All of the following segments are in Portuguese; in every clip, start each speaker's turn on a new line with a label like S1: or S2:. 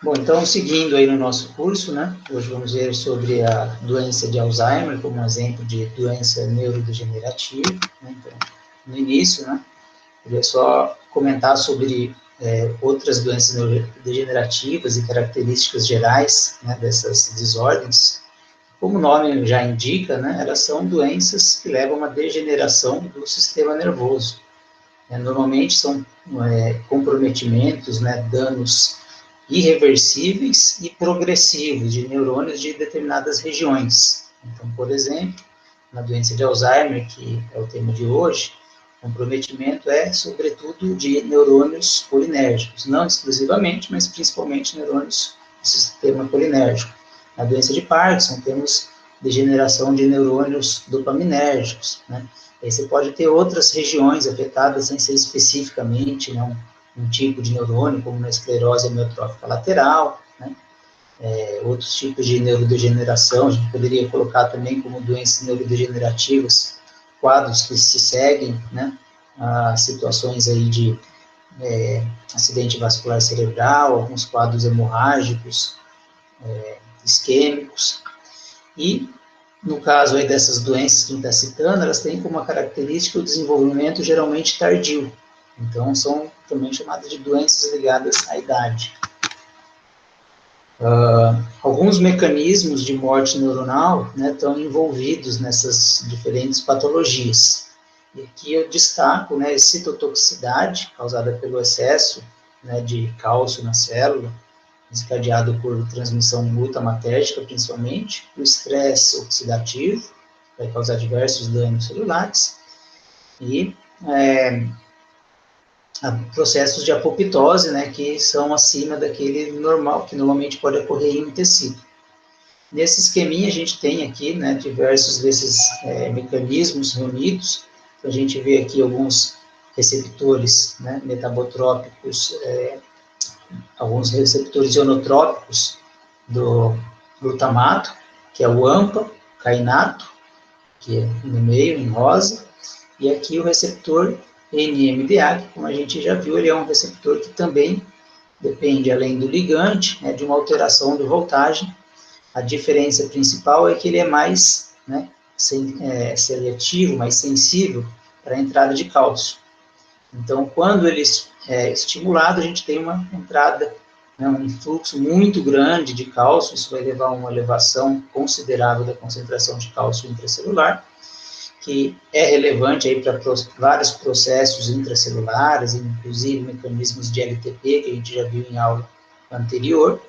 S1: Bom, então, seguindo aí no nosso curso, né, hoje vamos ver sobre a doença de Alzheimer como um exemplo de doença neurodegenerativa, né. Então, no início, né, eu queria só comentar sobre outras doenças neurodegenerativas e características gerais, né, dessas desordens. Como o nome já indica, né, elas são doenças que levam a uma degeneração do sistema nervoso. Normalmente são comprometimentos, né, danos irreversíveis e progressivos de neurônios de determinadas regiões. Então, por exemplo, na doença de Alzheimer, que é o tema de hoje, o comprometimento é, sobretudo, de neurônios colinérgicos, não exclusivamente, mas principalmente neurônios do sistema colinérgico. Na doença de Parkinson, temos degeneração de neurônios dopaminérgicos, né? Aí você pode ter outras regiões afetadas sem ser especificamente, né, um tipo de neurônio, como na esclerose amiotrófica lateral, né? Outros tipos de neurodegeneração, a gente poderia colocar também como doenças neurodegenerativas, quadros que se seguem, né, a situações aí de acidente vascular cerebral, alguns quadros hemorrágicos, isquêmicos, e no caso aí dessas doenças que a gente está citando, elas têm como uma característica o desenvolvimento geralmente tardio. Então, são também chamadas de doenças ligadas à idade. Alguns mecanismos de morte neuronal, né, estão envolvidos nessas diferentes patologias. E aqui eu destaco, né, a citotoxicidade, causada pelo excesso, né, de cálcio na célula, desencadeado por transmissão glutamatérgica, principalmente, o estresse oxidativo, vai causar diversos danos celulares, e processos de apoptose, né, que são acima daquele normal, que normalmente pode ocorrer em um tecido. Nesse esqueminha, a gente tem aqui, né, diversos desses mecanismos reunidos. Então, a gente vê aqui alguns receptores, né, metabotrópicos, alguns receptores ionotrópicos do glutamato, que é o AMPA, cainato, que é no meio, em rosa, e aqui o receptor NMDA, que, como a gente já viu, ele é um receptor que também depende, além do ligante, né, de uma alteração de voltagem. A diferença principal é que ele é mais, né, seletivo, mais sensível para a entrada de cálcio. Então, quando ele é estimulado, a gente tem uma entrada, né, um influxo muito grande de cálcio, isso vai levar a uma elevação considerável da concentração de cálcio intracelular, que é relevante aí para vários processos intracelulares, inclusive mecanismos de LTP, que a gente já viu em aula anterior,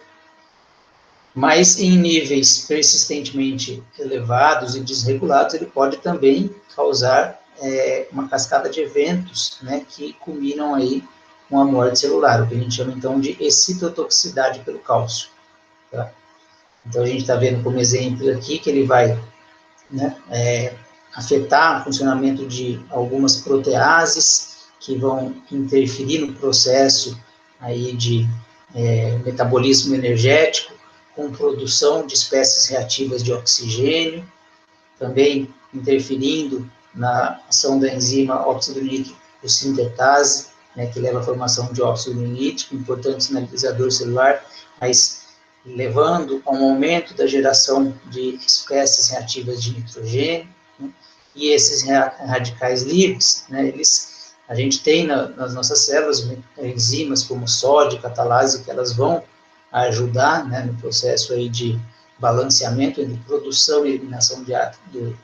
S1: mas em níveis persistentemente elevados e desregulados, ele pode também causar uma cascada de eventos, né, que culminam aí com a morte celular, o que a gente chama então de excitotoxicidade pelo cálcio. Tá? Então a gente está vendo como exemplo aqui que ele vai, né, afetar o funcionamento de algumas proteases que vão interferir no processo aí de metabolismo energético, com produção de espécies reativas de oxigênio, também interferindo na ação da enzima óxido nítrico sintetase, né, que leva à formação de óxido nítrico, importante sinalizador celular, mas levando a um aumento da geração de espécies reativas de nitrogênio, né, e esses radicais livres, né, a gente tem nas nossas células enzimas como sódio, catalase, que elas vão ajudar, né, no processo aí de balanceamento entre produção e eliminação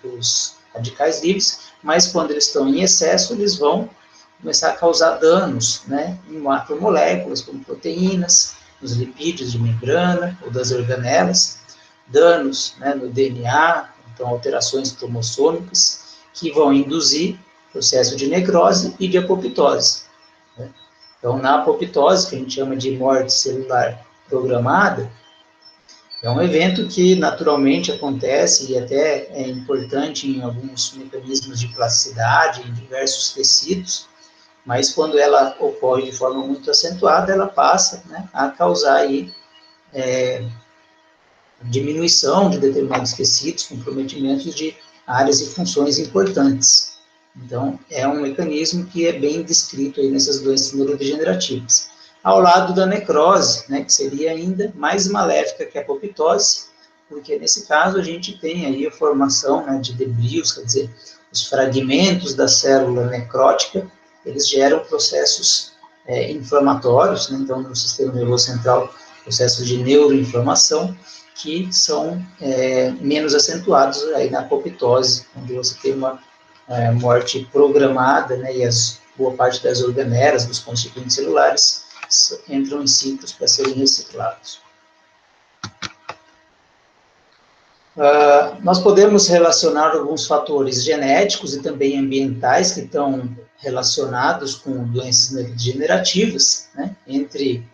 S1: dos radicais livres, mas quando eles estão em excesso, eles vão começar a causar danos, né, em macromoléculas, como proteínas, nos lipídios de membrana ou das organelas, danos, né, no DNA, então alterações cromossômicas, que vão induzir processo de necrose e de apoptose. Né? Então, na apoptose, que a gente chama de morte celular programada, é um evento que naturalmente acontece e até é importante em alguns mecanismos de plasticidade, em diversos tecidos, mas quando ela ocorre de forma muito acentuada, ela passa, né, a causar aí, diminuição de determinados tecidos, comprometimentos de áreas e funções importantes. Então, é um mecanismo que é bem descrito aí nessas doenças neurodegenerativas. ao lado da necrose, né, que seria ainda mais maléfica que a apoptose, porque nesse caso a gente tem aí a formação, né, de debris, quer dizer, os fragmentos da célula necrótica, eles geram processos inflamatórios, né, então no sistema nervoso central, processos de neuroinflamação, que são menos acentuados aí na apoptose, onde você tem uma morte programada, né, e boa parte das organelas, dos constituintes celulares, entram em ciclos para serem reciclados. Nós podemos relacionar alguns fatores genéticos e também ambientais que estão relacionados com doenças neurodegenerativas, né? Entre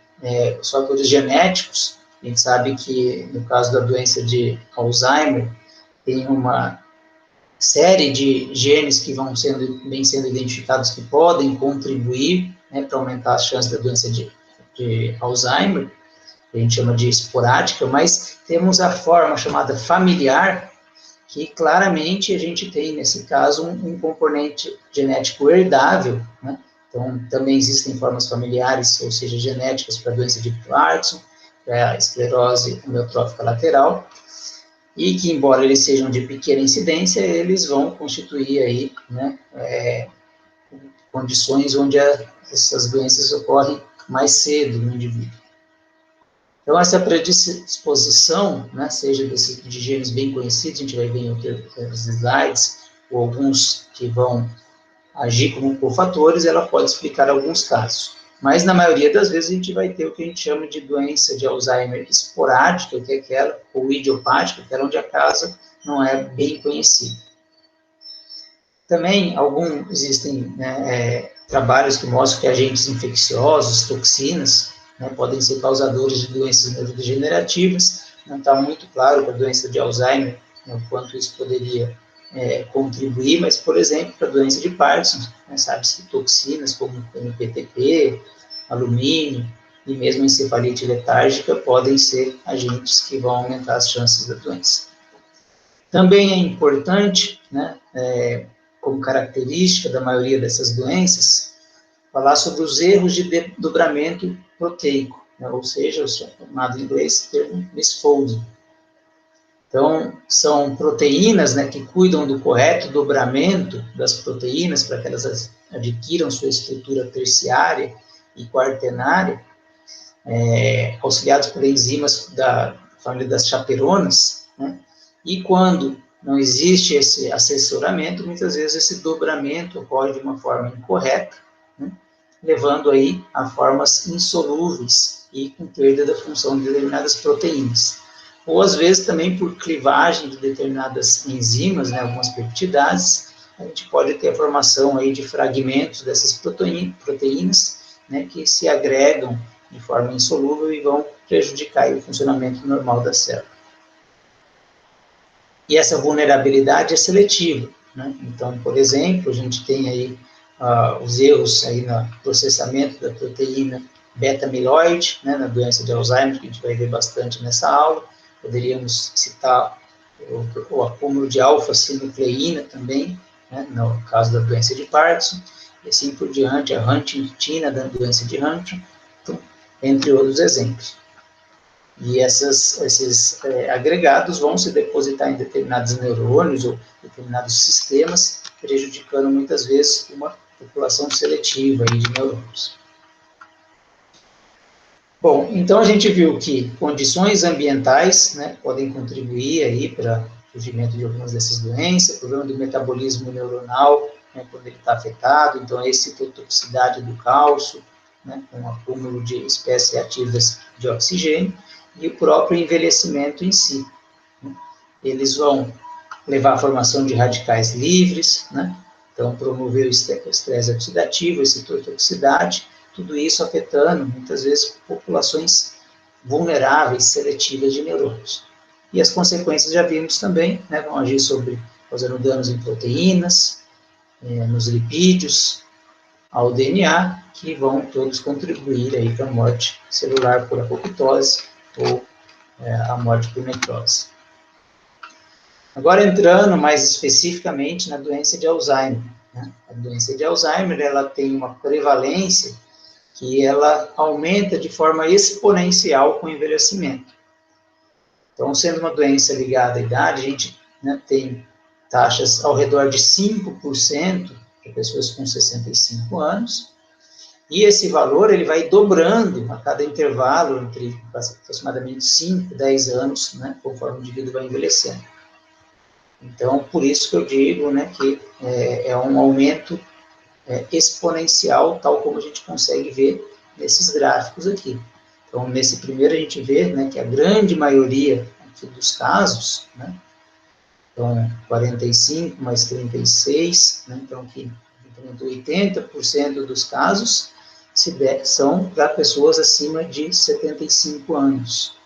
S1: os fatores genéticos, a gente sabe que no caso da doença de Alzheimer, tem uma série de genes que vem sendo identificados que podem contribuir, né, para aumentar as chances da doença de Alzheimer, que a gente chama de esporádica, mas temos a forma chamada familiar, que claramente a gente tem, nesse caso, um componente genético herdável, né? Então, também existem formas familiares, ou seja, genéticas para a doença de Parkinson, para a esclerose amiotrófica lateral, e que, embora eles sejam de pequena incidência, eles vão constituir aí, né, condições onde essas doenças ocorrem mais cedo no indivíduo. Então, essa predisposição, né, seja de genes bem conhecidos, a gente vai ver em outros slides, ou alguns que vão agir como cofatores, ela pode explicar alguns casos. Mas, na maioria das vezes, a gente vai ter o que a gente chama de doença de Alzheimer esporádica, que é aquela, ou idiopática, aquela onde a causa não é bem conhecida. Também, existem, né, trabalhos que mostram que agentes infecciosos, toxinas, né, podem ser causadores de doenças neurodegenerativas. Não está muito claro para a doença de Alzheimer, né, o quanto isso poderia contribuir, mas, por exemplo, para a doença de Parkinson, né, sabe-se que toxinas como MPTP, alumínio e mesmo encefalite letárgica podem ser agentes que vão aumentar as chances da doença. Também é importante, né, como característica da maioria dessas doenças, falar sobre os erros de desdobramento proteico, né, ou seja, o chamado em inglês termo misfolding. Então, são proteínas, né, que cuidam do correto dobramento das proteínas para que elas adquiram sua estrutura terciária e quaternária, auxiliados por enzimas da família das chaperonas, né, e quando não existe esse assessoramento, muitas vezes esse dobramento ocorre de uma forma incorreta, né, levando aí a formas insolúveis e com perda da função de determinadas proteínas. Ou, às vezes, também por clivagem de determinadas enzimas, né, algumas peptidases, a gente pode ter a formação aí de fragmentos dessas proteínas, né, que se agregam de forma insolúvel e vão prejudicar o funcionamento normal da célula. E essa vulnerabilidade é seletiva, né? Então, por exemplo, a gente tem aí os erros aí no processamento da proteína beta-amiloide, né, na doença de Alzheimer, que a gente vai ver bastante nessa aula. Poderíamos citar o acúmulo de alfa-sinucleína também, né, no caso da doença de Parkinson, e assim por diante, a huntingtina da doença de Huntington, entre outros exemplos. E esses agregados vão se depositar em determinados neurônios ou determinados sistemas, prejudicando muitas vezes uma população seletiva aí de neurônios. Bom, então a gente viu que condições ambientais, né, podem contribuir aí para o surgimento de algumas dessas doenças, problema do metabolismo neuronal, né, quando ele está afetado, então a excitotoxicidade do cálcio, né, com o acúmulo de espécies ativas de oxigênio, e o próprio envelhecimento em si, né. Eles vão levar à formação de radicais livres, né, então promover o estresse oxidativo, a excitotoxicidade, tudo isso afetando, muitas vezes, populações vulneráveis, seletivas de neurônios. E as consequências já vimos também, né, vão agir causando danos em proteínas, nos lipídios, ao DNA, que vão todos contribuir aí para a morte celular por apoptose ou a morte por necrose. Agora, entrando mais especificamente na doença de Alzheimer, né? A doença de Alzheimer, ela tem uma prevalência que ela aumenta de forma exponencial com o envelhecimento. Então, sendo uma doença ligada à idade, a gente, né, tem taxas ao redor de 5% para pessoas com 65 anos, e esse valor ele vai dobrando a cada intervalo entre aproximadamente 5, 10 anos, né, conforme o indivíduo vai envelhecendo. Então, por isso que eu digo, né, que é um aumento exponencial, tal como a gente consegue ver nesses gráficos aqui. Então, nesse primeiro a gente vê, né, que a grande maioria aqui dos casos, né, então 45 mais 36, né, então aqui 80% dos casos são para pessoas acima de 75 anos.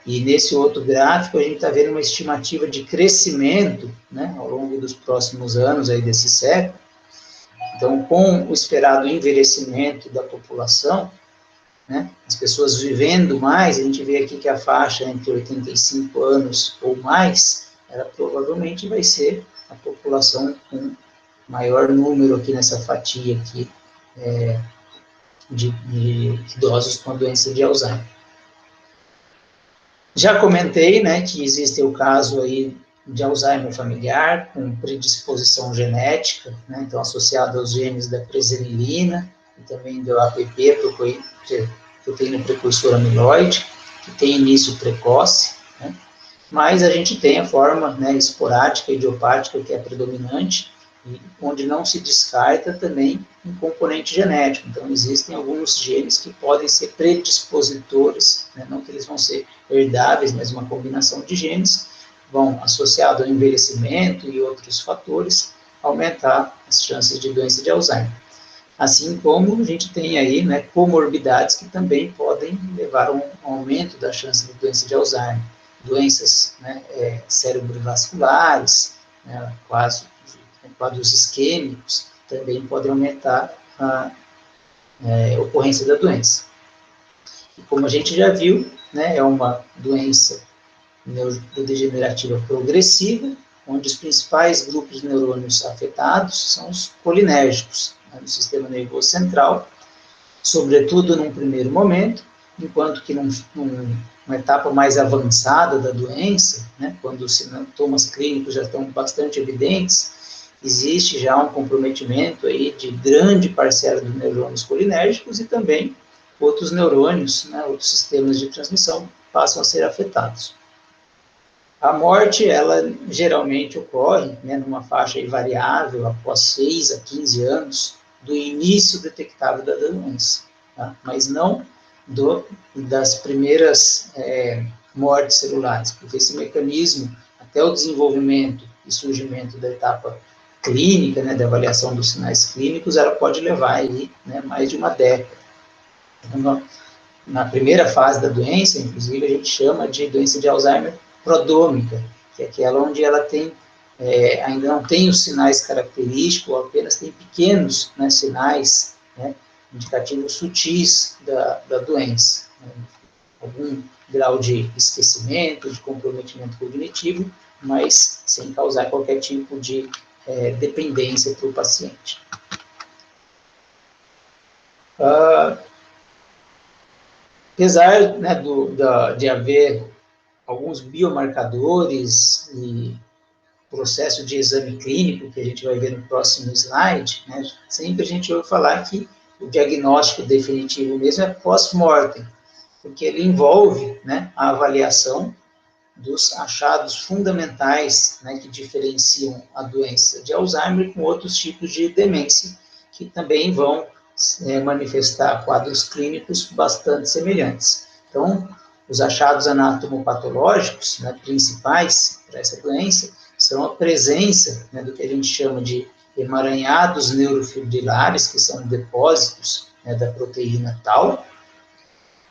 S1: E nesse outro gráfico a gente está vendo uma estimativa de crescimento, né, ao longo dos próximos anos aí desse século. Então, com o esperado envelhecimento da população, né, as pessoas vivendo mais, a gente vê aqui que a faixa entre 85 anos ou mais, ela provavelmente vai ser a população com maior número aqui nessa fatia aqui, de idosos com a doença de Alzheimer. Já comentei, né, que existe o caso aí de Alzheimer familiar, com predisposição genética, né, então associado aos genes da presenilina e também do APP, proteína precursora amiloide, que tem início precoce, né, mas a gente tem a forma, né, esporádica, idiopática, que é predominante, onde não se descarta também um componente genético. Então, existem alguns genes que podem ser predispositores, né? Não que eles vão ser herdáveis, mas uma combinação de genes vão, associado ao envelhecimento e outros fatores, aumentar as chances de doença de Alzheimer. Assim como a gente tem aí, né, comorbidades que também podem levar a um aumento da chance de doença de Alzheimer. Doenças, né, cerebrovasculares, né, quadros isquêmicos, também podem aumentar a ocorrência da doença. E como a gente já viu, né, é uma doença neurodegenerativa progressiva, onde os principais grupos de neurônios afetados são os colinérgicos, né, no sistema nervoso central, sobretudo num primeiro momento, enquanto que numa etapa mais avançada da doença, né, quando os sintomas clínicos já estão bastante evidentes, existe já um comprometimento aí de grande parcela dos neurônios colinérgicos e também outros neurônios, né, outros sistemas de transmissão passam a ser afetados. A morte, ela geralmente ocorre, né, numa faixa variável após 6 a 15 anos do início detectável da doença, tá? Mas não das primeiras mortes celulares, porque esse mecanismo, até o desenvolvimento e surgimento da etapa clínica, né, da avaliação dos sinais clínicos, ela pode levar aí, né, mais de uma década. Então, na primeira fase da doença, inclusive, a gente chama de doença de Alzheimer prodrômica, que é aquela onde ela tem, ainda não tem os sinais característicos, ou apenas tem pequenos, né, sinais, né, indicativos sutis da doença. Né, algum grau de esquecimento, de comprometimento cognitivo, mas sem causar qualquer tipo de dependência para o paciente. Apesar, né, de haver alguns biomarcadores e processo de exame clínico, que a gente vai ver no próximo slide, né, sempre a gente ouve falar que o diagnóstico definitivo mesmo é pós-mortem, porque ele envolve, né, a avaliação dos achados fundamentais, né, que diferenciam a doença de Alzheimer com outros tipos de demência, que também vão manifestar quadros clínicos bastante semelhantes. Então, os achados anatomopatológicos, né, principais para essa doença são a presença, né, do que a gente chama de emaranhados neurofibrilares, que são depósitos, né, da proteína tau,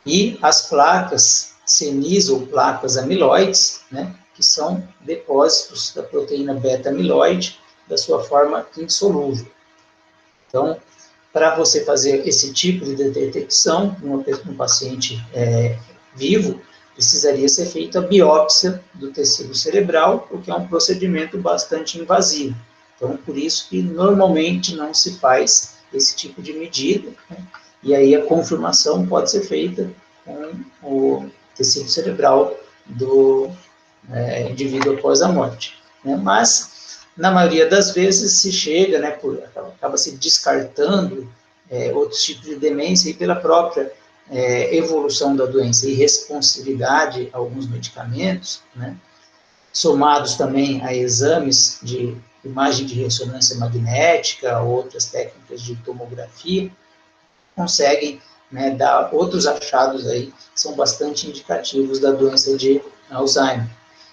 S1: e as placas senis ou placas amiloides, né, que são depósitos da proteína beta-amiloide da sua forma insolúvel. Então, para você fazer esse tipo de detecção num paciente vivo, precisaria ser feita a biópsia do tecido cerebral, o que é um procedimento bastante invasivo. Então, por isso que normalmente não se faz esse tipo de medida, né? E aí a confirmação pode ser feita com o tecido cerebral do indivíduo após a morte, né? Mas, na maioria das vezes, se chega, né, acaba se descartando outros tipos de demência e pela própria evolução da doença e responsividade a alguns medicamentos, né, somados também a exames de imagem de ressonância magnética, outras técnicas de tomografia, conseguem, né, dar outros achados aí que são bastante indicativos da doença de Alzheimer.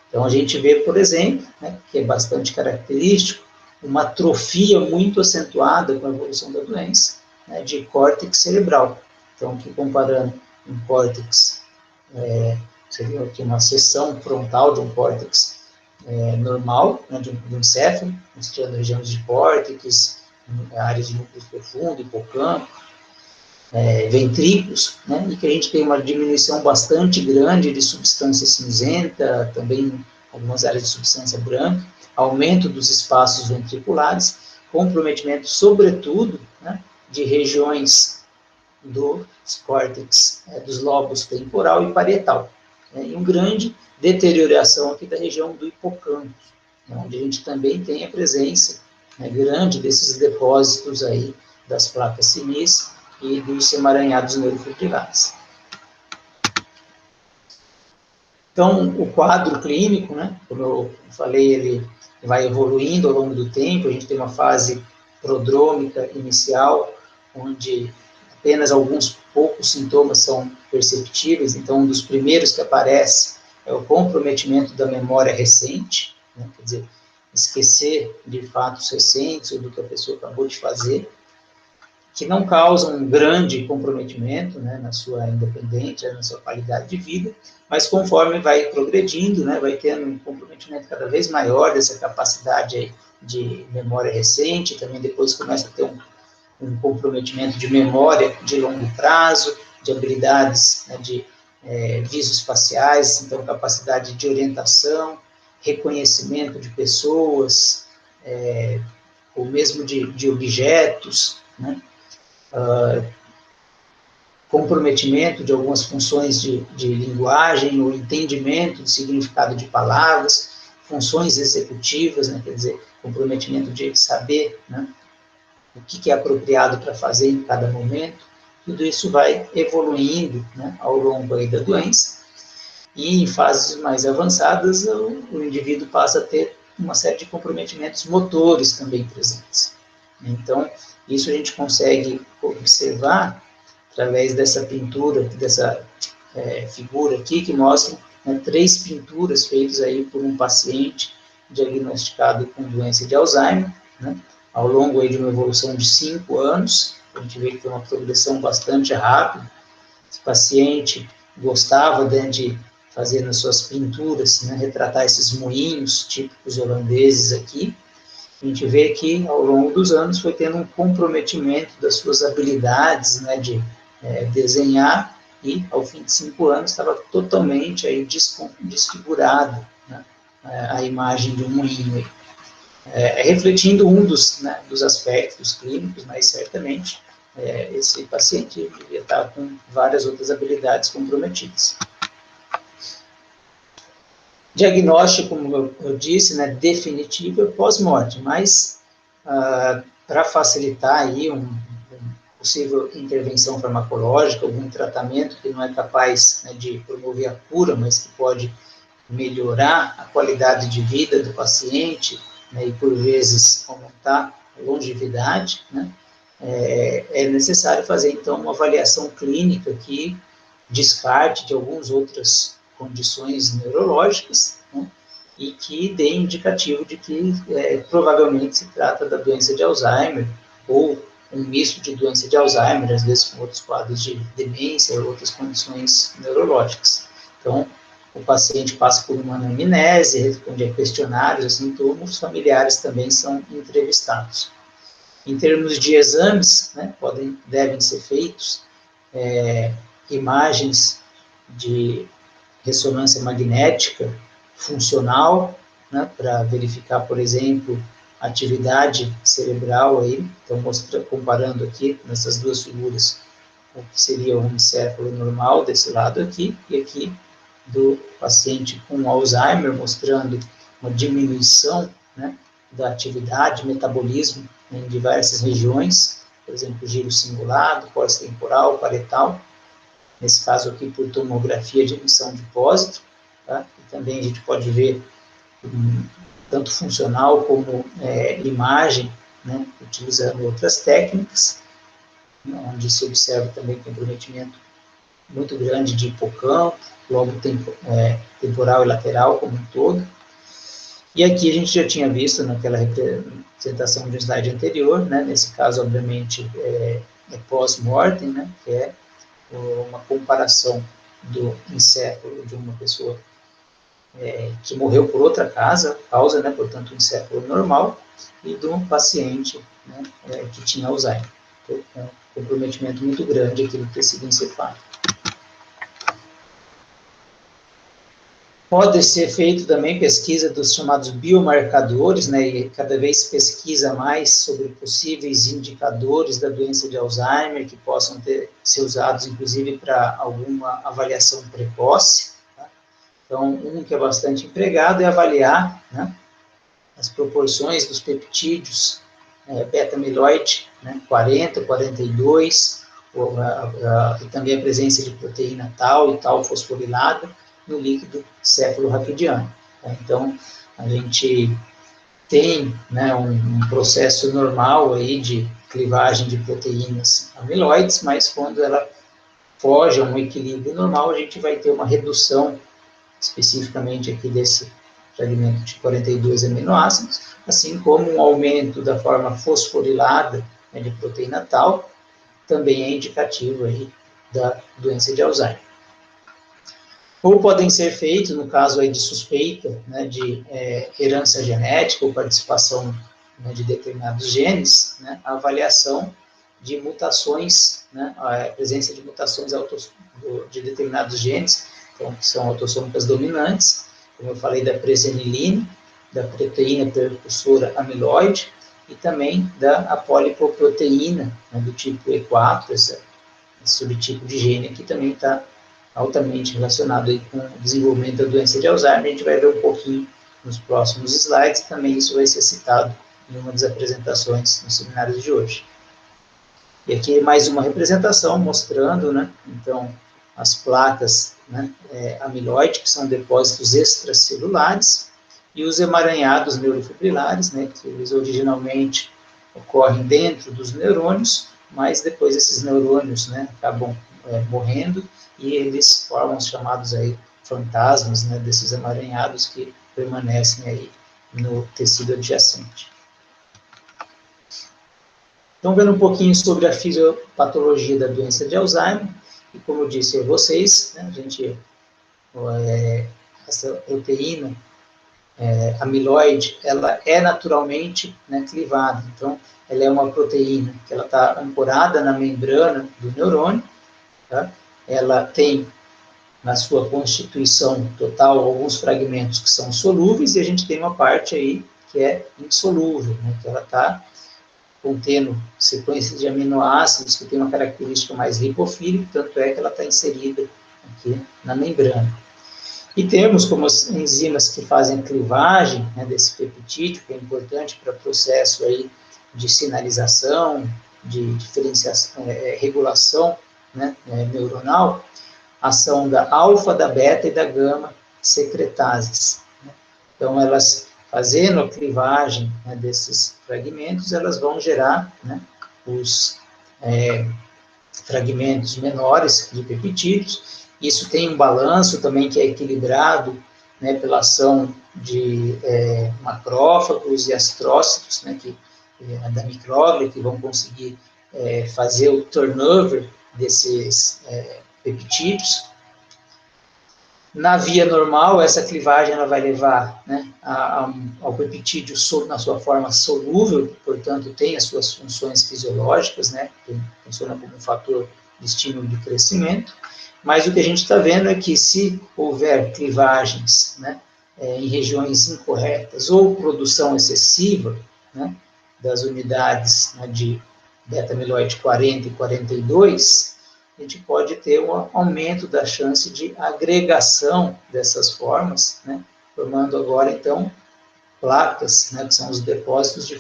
S1: Então, a gente vê, por exemplo, né, que é bastante característico, uma atrofia muito acentuada com a evolução da doença, né, de córtex cerebral. Então, aqui comparando um córtex, seria aqui uma seção frontal de um córtex normal, né, de um encéfalo, mostrando regiões de córtex, áreas de núcleo profundo, hipocampo, ventrículos, né, e que a gente tem uma diminuição bastante grande de substância cinzenta, também algumas áreas de substância branca, aumento dos espaços ventriculares, comprometimento, sobretudo, né, de regiões dos córtex, dos lobos temporal e parietal, né, e uma grande deterioração aqui da região do hipocampo, né, onde a gente também tem a presença, né, grande desses depósitos aí das placas sinis e dos emaranhados neurofibrilares. Então, o quadro clínico, né, como eu falei, ele vai evoluindo ao longo do tempo, a gente tem uma fase prodrômica inicial, onde apenas alguns poucos sintomas são perceptíveis, então um dos primeiros que aparece é o comprometimento da memória recente, né, quer dizer, esquecer de fatos recentes ou do que a pessoa acabou de fazer, que não causam um grande comprometimento, né, na sua independência, na sua qualidade de vida, mas conforme vai progredindo, né, vai tendo um comprometimento cada vez maior dessa capacidade aí de memória recente, também depois começa a ter um comprometimento de memória de longo prazo, de habilidades, né, de visoespaciais, então capacidade de orientação, reconhecimento de pessoas, ou mesmo de objetos, né, comprometimento de algumas funções de linguagem, ou entendimento do significado de palavras, funções executivas, né, quer dizer, comprometimento de saber, né, o que é apropriado para fazer em cada momento. Tudo isso vai evoluindo, né, ao longo aí da doença, e em fases mais avançadas o indivíduo passa a ter uma série de comprometimentos motores também presentes. Então, isso a gente consegue observar através dessa pintura, dessa figura aqui, que mostra, né, 3 pinturas feitas aí por um paciente diagnosticado com doença de Alzheimer, né, ao longo aí de uma evolução de 5 anos, a gente vê que tem uma progressão bastante rápida. Esse paciente gostava de fazer nas suas pinturas, né, retratar esses moinhos típicos holandeses aqui. A gente vê que, ao longo dos anos, foi tendo um comprometimento das suas habilidades, né, de desenhar, e, ao fim de 5 anos, estava totalmente aí desfigurado, né, a imagem de um moinho. Refletindo um dos aspectos clínicos, mas certamente esse paciente devia estar com várias outras habilidades comprometidas. Diagnóstico, como eu disse, né, definitivo é pós-morte, mas para facilitar aí possível intervenção farmacológica, algum tratamento que não é capaz, né, de promover a cura, mas que pode melhorar a qualidade de vida do paciente, né, e por vezes aumentar a longevidade, né, é necessário fazer então uma avaliação clínica que descarte de algumas outras condições neurológicas, né, e que dê indicativo de que provavelmente se trata da doença de Alzheimer, ou um misto de doença de Alzheimer, às vezes com outros quadros de demência ou outras condições neurológicas. Então, o paciente passa por uma anamnese, responde a questionários, a sintomas, familiares também são entrevistados. Em termos de exames, né, devem ser feitos imagens de ressonância magnética funcional, né, para verificar, por exemplo, atividade cerebral aí, então comparando aqui nessas duas figuras o que seria um encéfalo normal desse lado aqui, e aqui do paciente com Alzheimer, mostrando uma diminuição, né, da atividade, metabolismo em diversas regiões, por exemplo, giro cingulado, pós-temporal, parietal, nesse caso aqui por tomografia de emissão de pósito, tá? E também a gente pode ver tanto funcional como imagem, né, utilizando outras técnicas, onde se observa também comprometimento muito grande de hipocampo, lobo temporal e lateral como um todo. E aqui a gente já tinha visto naquela representação de um slide anterior, né, nesse caso, obviamente, é pós-mortem, né, que é uma comparação do encéfalo de uma pessoa que morreu por outra causa, né, portanto, um encéfalo normal, e de um paciente, né, que tinha Alzheimer. Então, é um comprometimento muito grande aqui no tecido encefálico. Pode ser feito também pesquisa dos chamados biomarcadores, né, e cada vez se pesquisa mais sobre possíveis indicadores da doença de Alzheimer, que possam ser usados, inclusive, para alguma avaliação precoce. Tá? Então, um que é bastante empregado é avaliar, né, as proporções dos peptídeos beta-amiloide, né, 40, 42, e também a presença de proteína tal e tal fosforilada no líquido céfalo-raquidiano. Tá? Então, a gente tem, né, um processo normal aí de clivagem de proteínas amiloides, mas quando ela foge a um equilíbrio normal, a gente vai ter uma redução, especificamente aqui desse fragmento de 42 aminoácidos, assim como um aumento da forma fosforilada, né, de proteína tal, também é indicativo aí da doença de Alzheimer. Ou podem ser feitos, no caso aí de suspeita, né, de herança genética ou participação, né, de determinados genes, né, a avaliação de mutações, né, a presença de mutações de determinados genes, então, que são autossômicas dominantes, como eu falei da presenilina, da proteína precursora amiloide, e também da apolipoproteína, né, do tipo E4, esse subtipo de gene aqui também está altamente relacionado aí com o desenvolvimento da doença de Alzheimer. A gente vai ver um pouquinho nos próximos slides, e também isso vai ser citado em uma das apresentações no seminário de hoje. E aqui mais uma representação mostrando, né, então, as placas, né, amiloide, que são depósitos extracelulares, e os emaranhados neurofibrilares, né, que eles originalmente ocorrem dentro dos neurônios, mas depois esses neurônios, né, acabam morrendo, e eles formam os chamados aí fantasmas, né, desses emaranhados que permanecem aí no tecido adjacente. Então, vendo um pouquinho sobre a fisiopatologia da doença de Alzheimer, e como eu disse a vocês, né, a gente, essa proteína amiloide, ela é naturalmente, né, clivada. Então, ela é uma proteína que ela está ancorada na membrana do neurônio, tá? Ela tem na sua constituição total alguns fragmentos que são solúveis, e a gente tem uma parte aí que é insolúvel, né, que ela está contendo sequências de aminoácidos que tem uma característica mais lipofílica, tanto é que ela está inserida aqui na membrana. E temos como as enzimas que fazem a clivagem, né, desse peptídeo, que é importante para o processo aí de sinalização, de diferenciação, regulação, né, neuronal, ação da alfa, da beta e da gama secretases. Né? Então, elas fazendo a clivagem, né, desses fragmentos, elas vão gerar, né, os fragmentos menores de peptídeos. Isso tem um balanço também que é equilibrado, né, pela ação de macrófagos e astrócitos, né, da micróglia, que vão conseguir fazer o turnover desses peptídeos. Na via normal, essa clivagem ela vai levar, né, ao peptídeo na sua forma solúvel, que, portanto, tem as suas funções fisiológicas, né, que funciona como um fator de estímulo de crescimento, mas o que a gente está vendo é que se houver clivagens, né, em regiões incorretas ou produção excessiva, né, das unidades, né, de beta-amiloide 40 e 42, a gente pode ter um aumento da chance de agregação dessas formas, né, formando agora, então, placas, né, que são os depósitos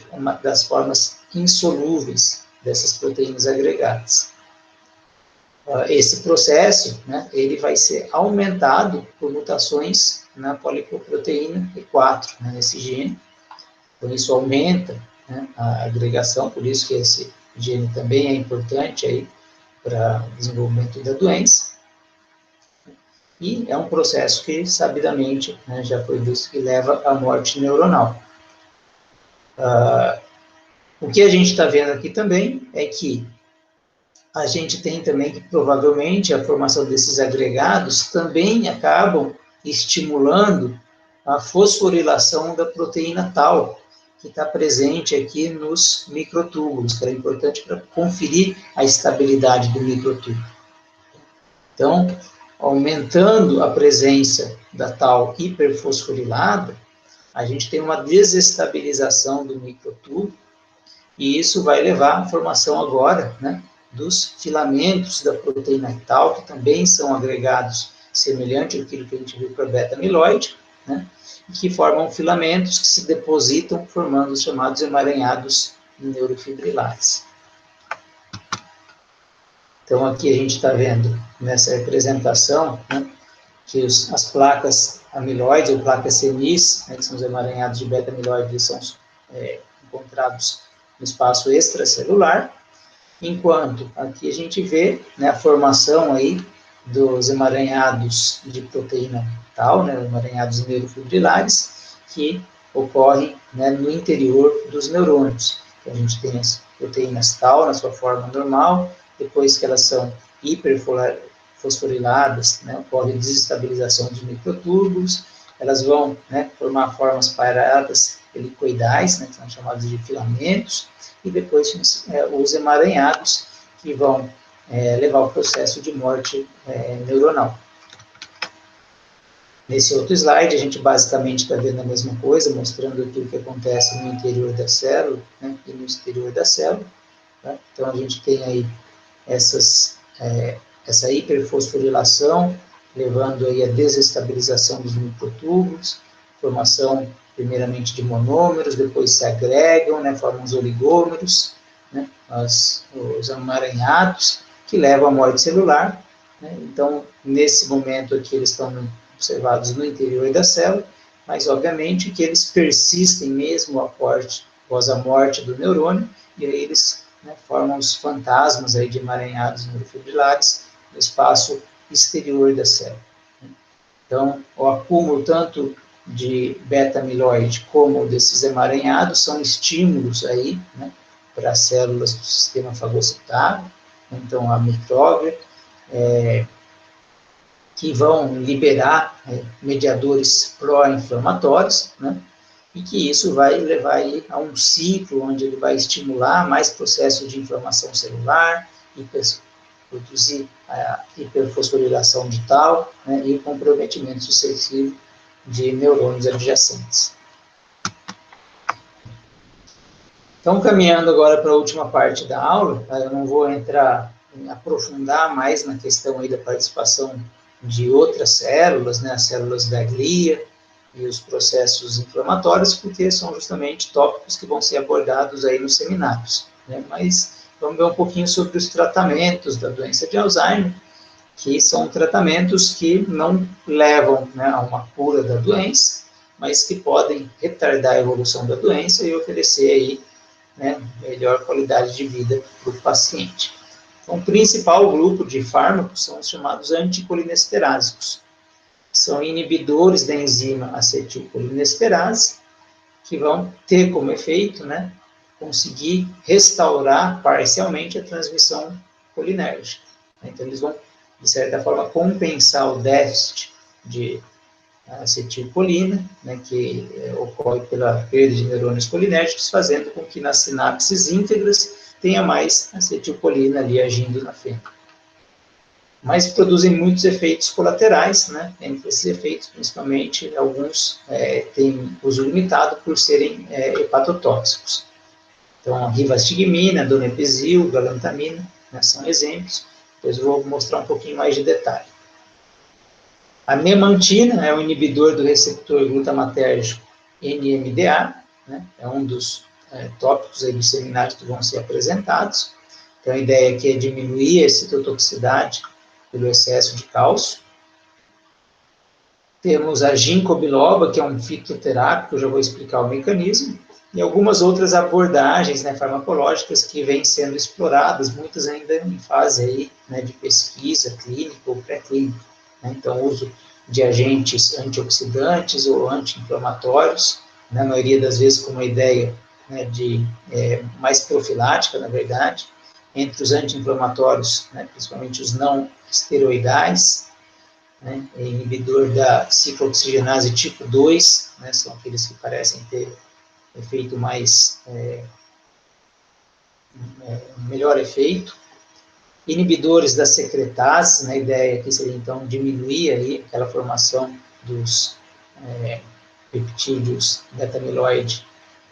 S1: das formas insolúveis dessas proteínas agregadas. Esse processo, né, ele vai ser aumentado por mutações na polipoproteína E4, né, nesse gene. Então, isso aumenta, né, a agregação, por isso que esse gene também é importante aí para o desenvolvimento da doença. E é um processo que, sabidamente, né, já foi visto que leva à morte neuronal. O que a gente está vendo aqui também é que a gente tem também que, provavelmente, a formação desses agregados também acabam estimulando a fosforilação da proteína tau, que está presente aqui nos microtúbulos, que é importante para conferir a estabilidade do microtúbulo. Então, aumentando a presença da tau hiperfosforilada, a gente tem uma desestabilização do microtúbulo, e isso vai levar à formação agora, né, dos filamentos da proteína tau, que também são agregados semelhante àquilo que a gente viu para beta-amiloide, né, que formam filamentos que se depositam formando os chamados emaranhados neurofibrilares. Então, aqui a gente está vendo nessa representação, né, que as placas amiloides, ou placas senis, né, que são os emaranhados de beta-amiloide, eles são encontrados no espaço extracelular, enquanto aqui a gente vê, né, a formação aí dos emaranhados de proteína tau, né, emaranhados neurofibrilares, que ocorrem, né, no interior dos neurônios. Então, a gente tem as proteínas tau na sua forma normal, depois que elas são hiperfosforiladas, né, ocorre a desestabilização dos microtúbulos, elas vão, né, formar formas paradas helicoidais, né, que são chamados de filamentos, e depois os emaranhados, que vão levar ao processo de morte neuronal. Nesse outro slide, a gente basicamente está vendo a mesma coisa, mostrando aqui o que acontece no interior da célula, né, e no exterior da célula. Tá? Então, a gente tem aí essa hiperfosforilação, levando aí a desestabilização dos microtúbulos, formação primeiramente de monômeros, depois se agregam, né, formam os oligômeros, né, os emaranhados, que levam à morte celular. Né? Então, nesse momento aqui, eles estão observados no interior da célula, mas, obviamente, que eles persistem mesmo após a morte do neurônio, e aí eles, né, formam os fantasmas aí de emaranhados neurofibrilares no espaço exterior da célula. Então, o acúmulo tanto de beta-amiloide como desses emaranhados são estímulos aí, né, para as células do sistema fagocitário, então a micróglia, que vão liberar mediadores pró-inflamatórios, né, e que isso vai levar aí a um ciclo onde ele vai estimular mais processo de inflamação celular, produzir a hiperfosforilação de tau, né, e o comprometimento sucessivo de neurônios adjacentes. Então, caminhando agora para a última parte da aula, eu não vou aprofundar mais na questão aí da participação de outras células, né, as células da glia e os processos inflamatórios, porque são justamente tópicos que vão ser abordados aí nos seminários, né, mas vamos ver um pouquinho sobre os tratamentos da doença de Alzheimer, que são tratamentos que não levam, né, a uma cura da doença, mas que podem retardar a evolução da doença e oferecer aí, né, melhor qualidade de vida para o paciente. Então, o principal grupo de fármacos são os chamados anticolinesterásicos, que são inibidores da enzima acetilcolinesterase, que vão ter como efeito, né, conseguir restaurar parcialmente a transmissão colinérgica. Então, eles vão, de certa forma, compensar o déficit de acetilcolina, né, que ocorre pela perda de neurônios colinérgicos, fazendo com que nas sinapses íntegras tenha mais acetilcolina ali agindo na frente. mas produzem muitos efeitos colaterais, né? Entre esses efeitos, principalmente, alguns têm uso limitado por serem hepatotóxicos. Então, a rivastigmina, donepezil, galantamina, né, são exemplos. Depois eu vou mostrar um pouquinho mais de detalhe. A memantina é um inibidor do receptor glutamatérgico NMDA, né? É um dos tópicos aí dos seminários que vão ser apresentados. Então, a ideia aqui é diminuir a citotoxicidade pelo excesso de cálcio. Temos a ginkgo biloba, que é um fitoterápico, eu já vou explicar o mecanismo, e algumas outras abordagens, né, farmacológicas que vêm sendo exploradas, muitas ainda em fase aí, né, de pesquisa clínica ou pré-clínica. Né? Então, o uso de agentes antioxidantes ou anti-inflamatórios, na maioria das vezes com uma ideia, né, de mais profilática, na verdade, entre os anti-inflamatórios, né, principalmente os não esteroidais, né, inibidor da ciclooxigenase tipo 2, né, são aqueles que parecem ter efeito mais, melhor efeito. Inibidores da secretase, né, a ideia aqui seria, então, diminuir aí aquela formação dos peptídeos beta-amiloide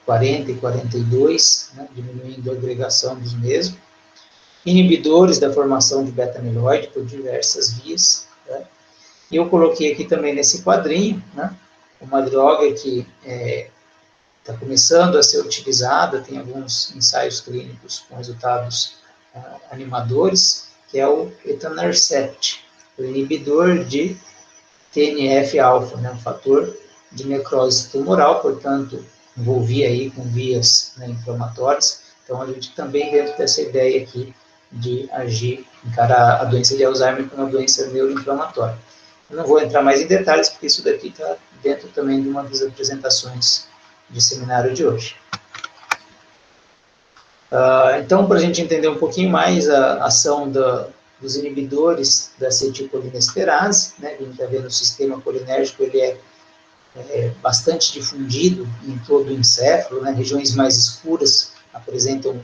S1: 40 e 42, né, diminuindo a agregação dos mesmos. Inibidores da formação de beta-amiloide por diversas vias. Né? E eu coloquei aqui também nesse quadrinho, né, uma droga que está começando a ser utilizada, tem alguns ensaios clínicos com resultados animadores, que é o etanercept, o inibidor de TNF-alfa, né, um fator de necrose tumoral, portanto, envolvia aí com vias, né, inflamatórias. Então, a gente também, dentro dessa ideia aqui de agir, encarar a doença de Alzheimer como uma doença neuroinflamatória. Eu não vou entrar mais em detalhes, porque isso daqui está dentro também de uma das apresentações de seminário de hoje. Então, para a gente entender um pouquinho mais a ação dos inibidores da acetilcolinesterase, né, a gente está vendo o sistema colinérgico, ele é bastante difundido em todo o encéfalo, né, regiões mais escuras apresentam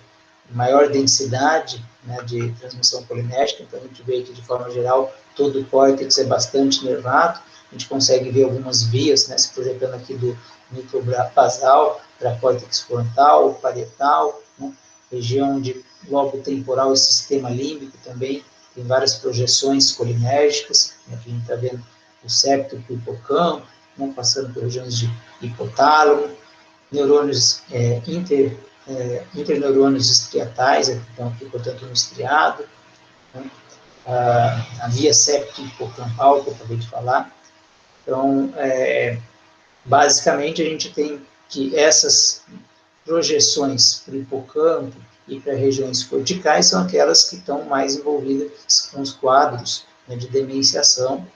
S1: maior densidade, né, de transmissão colinérgica, então a gente vê que, de forma geral, todo o córtex é bastante nervado, a gente consegue ver algumas vias, né, se projetando aqui do núcleo basal para córtex frontal, parietal, né, região de lobo temporal e sistema límbico também, tem várias projeções colinérgicas, né, aqui a gente está vendo o septo e o hipocampo, né, passando por regiões de hipotálamo, neurônios interneurônios estriatais, então aqui, portanto, no estriado, né, a via septo-hipocampal, que eu acabei de falar. Então, basicamente, a gente tem que essas projeções para o hipocampo e para regiões corticais são aquelas que estão mais envolvidas com os quadros, né, de demenciação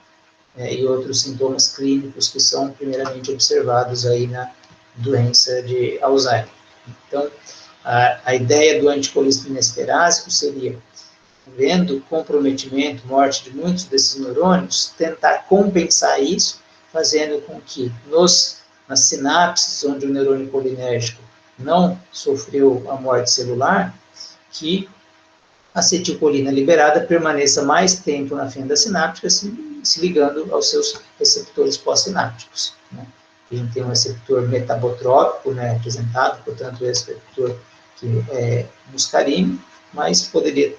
S1: e outros sintomas clínicos que são primeiramente observados aí na doença de Alzheimer. Então, a ideia do anticolinesterásico seria, vendo comprometimento, morte de muitos desses neurônios, tentar compensar isso, fazendo com que nas sinapses onde o neurônio colinérgico não sofreu a morte celular, que a acetilcolina liberada permaneça mais tempo na fenda sináptica, se ligando aos seus receptores pós-sinápticos. Né? A gente tem um receptor metabotrópico, né, representado, portanto, esse receptor que é muscarínico, mas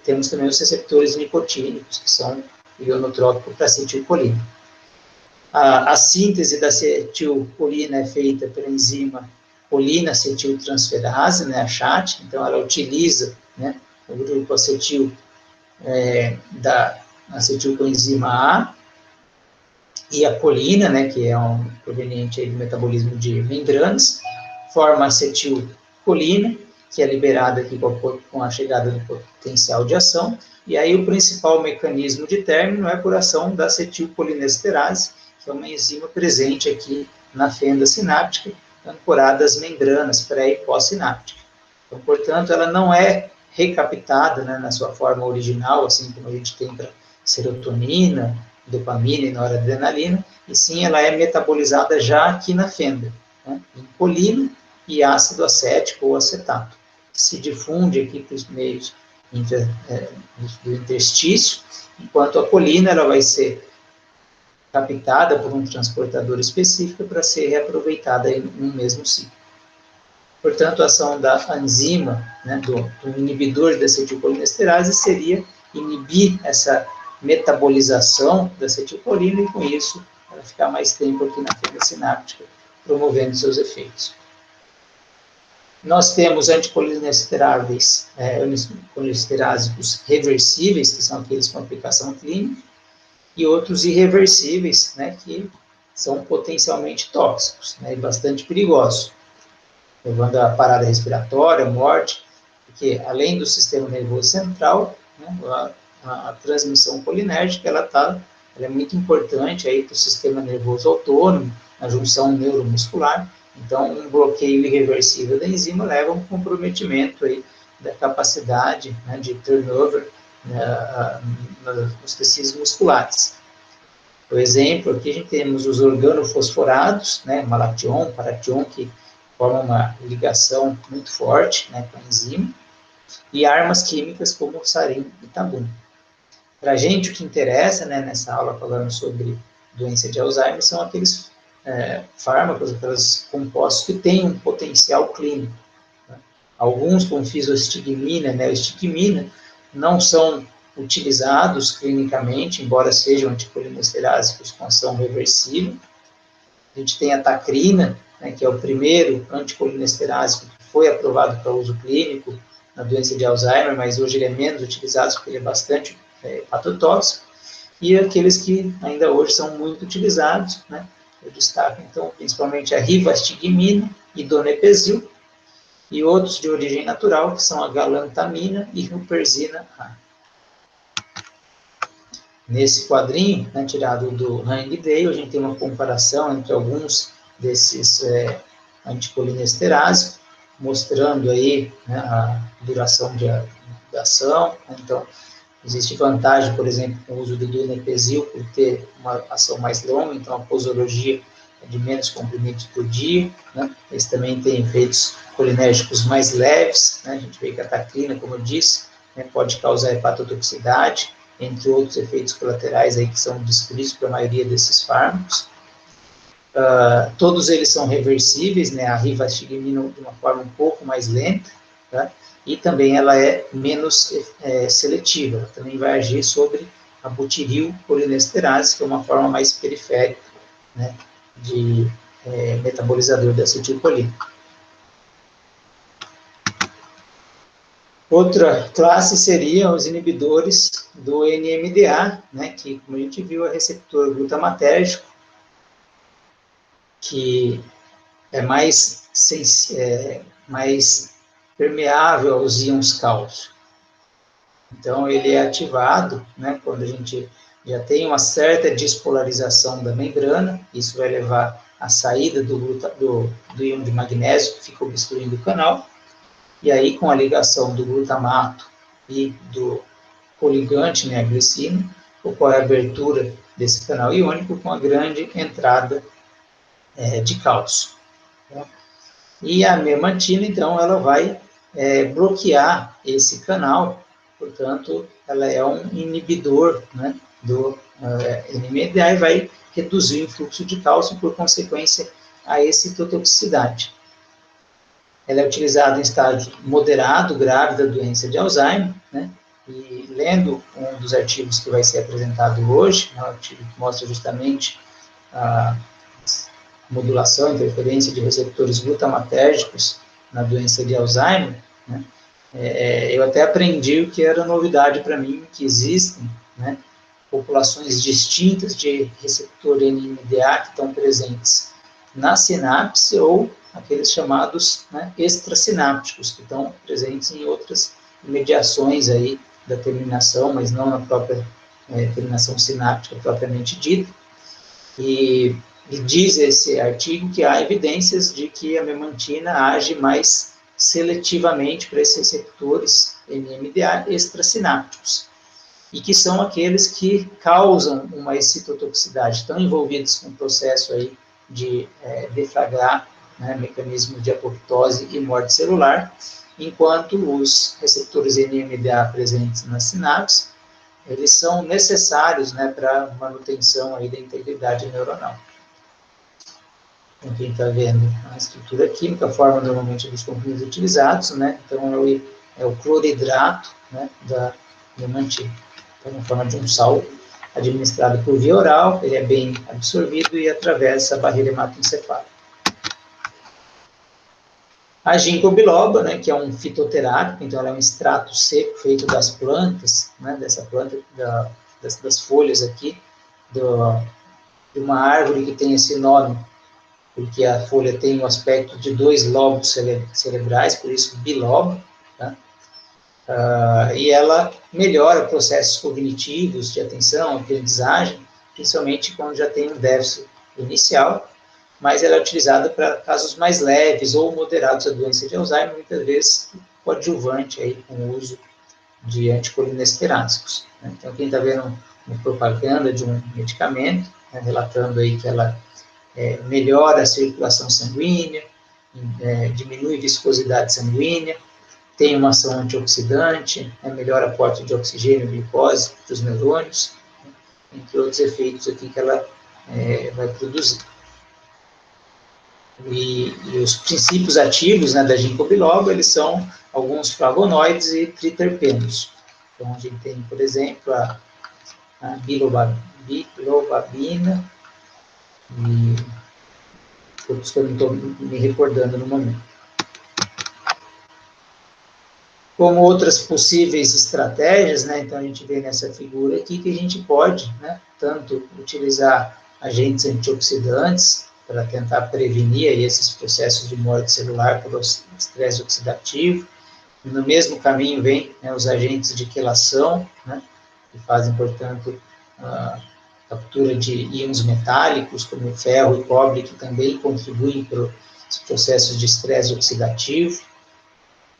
S1: temos também os receptores nicotínicos, que são ionotrópicos para acetilcolina. A síntese da acetilcolina é feita pela enzima colina-acetiltransferase, né, a CHAT, então ela utiliza, né, o grupo acetil da acetilcoenzima A e a colina, né, que é proveniente aí do metabolismo de membranas, forma acetilcolina, que é liberada aqui com a chegada do potencial de ação, e aí o principal mecanismo de término é por ação da acetilcolinesterase, que é uma enzima presente aqui na fenda sináptica, ancorada às membranas pré- e pós-sinápticas. Então, portanto, ela não é recaptada, né, na sua forma original, assim como a gente tem para serotonina, dopamina e noradrenalina, e sim ela é metabolizada já aqui na fenda, né, em colina e ácido acético ou acetato, que se difunde aqui para os meios do interstício, enquanto a colina ela vai ser captada por um transportador específico para ser reaproveitada no mesmo ciclo. Portanto, a ação da enzima, né, do inibidor da acetilcolinesterase seria inibir essa metabolização da acetilcolina e, com isso, ela ficar mais tempo aqui na fenda sináptica, promovendo seus efeitos. Nós temos anticolinesterásicos reversíveis, que são aqueles com aplicação clínica, e outros irreversíveis, né, que são potencialmente tóxicos, né, e bastante perigosos, levando a parada respiratória, morte, porque além do sistema nervoso central, né, a transmissão colinérgica ela é muito importante aí para o sistema nervoso autônomo, na junção neuromuscular. Então, um bloqueio irreversível da enzima leva a um comprometimento aí da capacidade, né, de turnover nos tecidos musculares. Por exemplo, aqui a gente temos os organofosforados, né, malation, paration, que formam uma ligação muito forte, né, com a enzima, e armas químicas como o sarin e tabum. Para a gente, o que interessa, né, nessa aula falando sobre doença de Alzheimer, são aqueles fármacos, aqueles compostos que têm um potencial clínico. Né? Alguns, como fisostigmina, neostigmina, não são utilizados clinicamente, embora sejam anticolinesterásicos com ação reversível. A gente tem a tacrina, né, que é o primeiro anticolinesterase que foi aprovado para uso clínico na doença de Alzheimer, mas hoje ele é menos utilizado porque ele é bastante hepatotóxico, e aqueles que ainda hoje são muito utilizados, né, eu destaco, então, principalmente a rivastigmina e donepezil, e outros de origem natural, que são a galantamina e huperzina A. Nesse quadrinho, né, tirado do Hangdale, a gente tem uma comparação entre alguns desses anticolinesterase, mostrando aí, né, a duração de ação. Então, existe vantagem, por exemplo, com o uso do donepezil, por ter uma ação mais longa, então a posologia é de menos comprimidos por dia, né? Eles também têm efeitos colinérgicos mais leves, né? A gente vê que a tacrina, como eu disse, né, pode causar hepatotoxicidade, entre outros efeitos colaterais aí que são descritos para a maioria desses fármacos. Todos eles são reversíveis, né? A rivastigmina de uma forma um pouco mais lenta, tá? E também ela é menos seletiva, ela também vai agir sobre a butirilcolinesterase, que é uma forma mais periférica, né, de metabolizador da acetilcolina. Outra classe seriam os inibidores do NMDA, né, que, como a gente viu, é receptor glutamatérgico, que é mais permeável aos íons cálcio. Então, ele é ativado, né, quando a gente já tem uma certa despolarização da membrana, isso vai levar à saída do íon de magnésio, que fica obstruindo o canal, e aí, com a ligação do glutamato e do coligante, né, a glicina, ocorre a abertura desse canal iônico com a grande entrada de cálcio. Tá? E a memantina, então, ela vai bloquear esse canal, portanto, ela é um inibidor, né, do NMDA e vai reduzir o fluxo de cálcio, por consequência, a excitotoxicidade. Ela é utilizada em estágio moderado, grave da doença de Alzheimer, né, e lendo um dos artigos que vai ser apresentado hoje, um artigo que mostra justamente a modulação e interferência de receptores glutamatérgicos na doença de Alzheimer, né, eu até aprendi o que era novidade para mim, que existem, né, populações distintas de receptor NMDA que estão presentes na sinapse ou aqueles chamados, né, extrasinápticos, que estão presentes em outras mediações aí da terminação, mas não na própria terminação sináptica propriamente dita. E diz esse artigo que há evidências de que a memantina age mais seletivamente para esses receptores NMDA extrasinápticos, e que são aqueles que causam uma excitotoxicidade, estão envolvidos com o processo aí de deflagrar, né, mecanismo de apoptose e morte celular, enquanto os receptores NMDA presentes nas sinapses, eles são necessários, né, para manutenção aí da integridade neuronal. Então, quem está vendo a estrutura química, a forma normalmente dos comprimidos utilizados, né, então é o cloridrato, né, da hemantina. Então, na forma de um sal administrado por via oral, ele é bem absorvido e atravessa a barreira hematoencefálica. A ginkgo biloba, né, que é um fitoterápico, então ela é um extrato seco feito das plantas, né, dessa planta, das folhas aqui, de uma árvore que tem esse nome, porque a folha tem o aspecto de 2 lobos cerebrais, por isso biloba, tá? E ela melhora processos cognitivos de atenção, aprendizagem, principalmente quando já tem um déficit inicial, mas ela é utilizada para casos mais leves ou moderados da doença de Alzheimer, muitas vezes coadjuvante aí com o uso de anticolinesteráticos. Né? Então, quem está vendo uma propaganda de um medicamento, né, relatando aí que ela melhora a circulação sanguínea, diminui a viscosidade sanguínea, tem uma ação antioxidante, melhora o aporte de oxigênio e glicose para os neurônios, entre outros efeitos aqui que ela vai produzir. E os princípios ativos, né, da ginkgo biloba, eles são alguns flavonoides e triterpenos. Então, a gente tem, por exemplo, a bilobabina, e outros que eu não estou me recordando no momento. Como outras possíveis estratégias, né, então a gente vê nessa figura aqui que a gente pode, né, tanto utilizar agentes antioxidantes para tentar prevenir aí esses processos de morte celular por estresse oxidativo, e no mesmo caminho vem, né, os agentes de quelação, né, que fazem, portanto, a captura de íons metálicos, como o ferro e cobre, que também contribuem para os processos de estresse oxidativo.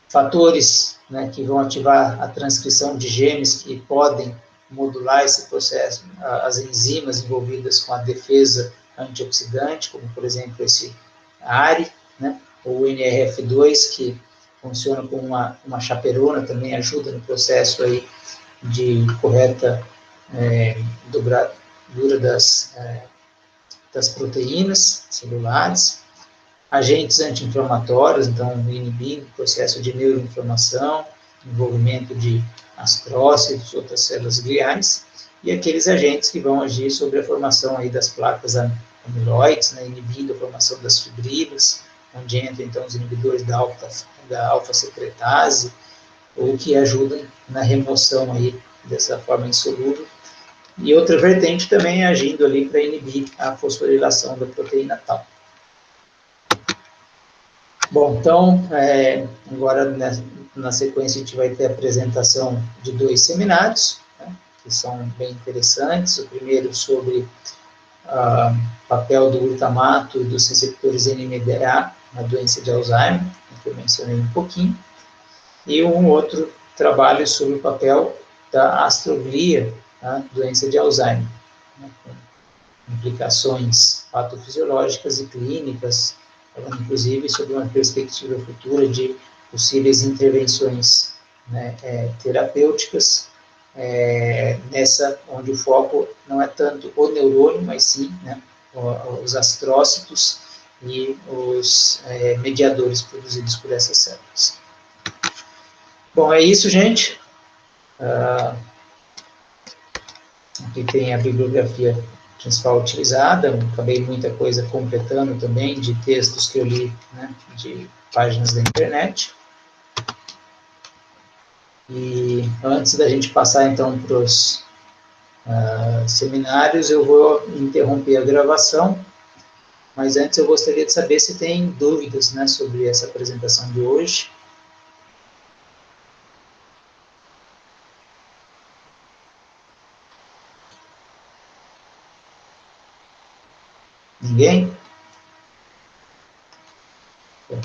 S1: Fatores, né, que vão ativar a transcrição de genes que podem modular esse processo, as enzimas envolvidas com a defesa antioxidante, como, por exemplo, esse ARI, né, ou o NRF2, que funciona como uma chaperona, também ajuda no processo aí de correta dobradura das proteínas celulares. Agentes anti-inflamatórios, então, inibindo o processo de neuroinflamação, envolvimento de astrócitos, outras células gliais, e aqueles agentes que vão agir sobre a formação aí das placas amiloides, né, inibindo a formação das fibrilas, onde entram, então, os inibidores da alfa-secretase, ou que ajudam na remoção aí dessa forma insolúvel. E outra vertente também é agindo ali para inibir a fosforilação da proteína tal. Bom, então, agora na sequência a gente vai ter a apresentação de 2 seminários, né, que são bem interessantes. O primeiro sobre o papel do glutamato e dos receptores NMDA na doença de Alzheimer, que eu mencionei um pouquinho, e um outro trabalho sobre o papel da astroglia na doença de Alzheimer, né, com implicações patofisiológicas e clínicas, falando inclusive sobre uma perspectiva futura de possíveis intervenções, né, terapêuticas, nessa onde o foco não é tanto o neurônio, mas sim, né, os astrócitos e os mediadores produzidos por essas células. Bom, é isso, gente. Aqui tem a bibliografia principal utilizada, acabei muita coisa completando também de textos que eu li, né, de páginas da internet. E antes da gente passar então para os seminários, eu vou interromper a gravação, mas antes eu gostaria de saber se tem dúvidas, né, sobre essa apresentação de hoje. Ninguém? Bom.